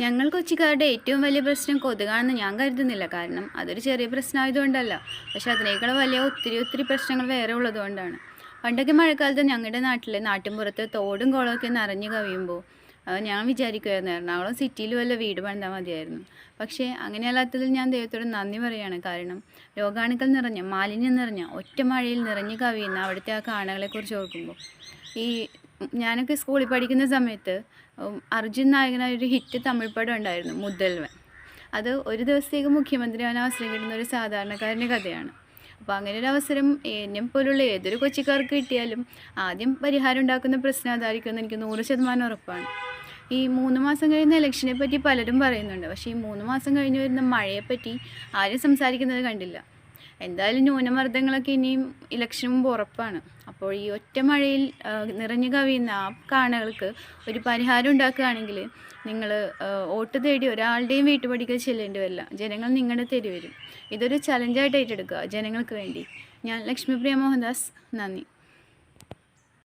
ഞങ്ങൾ കൊച്ചിക്കാരുടെ ഏറ്റവും വലിയ പ്രശ്നം കൊതുകാണെന്ന് ഞാൻ കരുതുന്നില്ല. കാരണം അതൊരു ചെറിയ പ്രശ്നമായതുകൊണ്ടല്ല. പക്ഷെ അതിനേക്കാൾ വലിയ ഒത്തിരി പ്രശ്നങ്ങൾ വേറെ ഉള്ളതുകൊണ്ടാണ്. പണ്ടൊക്കെ മഴക്കാലത്ത് ഞങ്ങളുടെ നാട്ടിലെ നാട്ടിൻപുറത്ത് തോടും കുളമൊക്കെ നിറഞ്ഞു കവിയുമ്പോൾ ഞാൻ വിചാരിക്കുമായിരുന്നു എറണാകുളം സിറ്റിയിൽ വല്ല വീട് പണിതാൽ മതിയായിരുന്നു. പക്ഷേ അങ്ങനെയല്ലാത്തതിൽ ഞാൻ ദൈവത്തോട് നന്ദി പറയുകയാണ്. കാരണം രോഗാണുക്കൾ നിറഞ്ഞ, മാലിന്യം നിറഞ്ഞ, ഒറ്റ മഴയിൽ നിറഞ്ഞു കവിയുന്ന അവിടുത്തെ ആ കാണകളെക്കുറിച്ച് ഓർക്കുമ്പോൾ ഈ ഞാനൊക്കെ സ്കൂളിൽ പഠിക്കുന്ന സമയത്ത് അർജുൻ നായകനായ ഒരു ഹിറ്റ് തമിഴ് പടം ഉണ്ടായിരുന്നു, മുതൽവൻ. അത് ഒരു ദിവസത്തേക്ക് മുഖ്യമന്ത്രിയാവാൻ അവസരം കിട്ടുന്ന ഒരു സാധാരണക്കാരൻ്റെ കഥയാണ്. അപ്പോൾ അങ്ങനെ ഒരു അവസരം എന്നെ പോലുള്ള ഏതൊരു കൊച്ചിക്കാർക്ക് കിട്ടിയാലും ആദ്യം പരിഹാരം ഉണ്ടാക്കുന്ന പ്രശ്നം അതായിരിക്കുമെന്ന് എനിക്ക് 100% ഉറപ്പാണ്. ഈ 3 മാസം കഴിയുന്ന ഇലക്ഷനെ പറ്റി പലരും പറയുന്നുണ്ട്. പക്ഷേ ഈ 3 മാസം കഴിഞ്ഞ് വരുന്ന മഴയെപ്പറ്റി ആരും സംസാരിക്കുന്നത് കണ്ടില്ല. എന്തായാലും ന്യൂനമർദ്ദങ്ങളൊക്കെ ഇനിയും ഇലക്ഷന് മുമ്പ് ഉറപ്പാണ്. അപ്പോൾ ഈ ഒറ്റ മഴയിൽ നിറഞ്ഞു കവിയുന്ന ആ കാണകൾക്ക് ഒരു പരിഹാരം ഉണ്ടാക്കുകയാണെങ്കിൽ നിങ്ങൾ വോട്ട് തേടി ഒരാളുടെയും വീട്ടുപടിക്കൽ ചെല്ലേണ്ടി വരില്ല. ജനങ്ങൾ നിങ്ങളുടെ തേടി വരും. ഇതൊരു ചലഞ്ചായിട്ട് ഏറ്റെടുക്കുക ജനങ്ങൾക്ക് വേണ്ടി. ഞാൻ ലക്ഷ്മിപ്രിയ മോഹൻദാസ്. നന്ദി.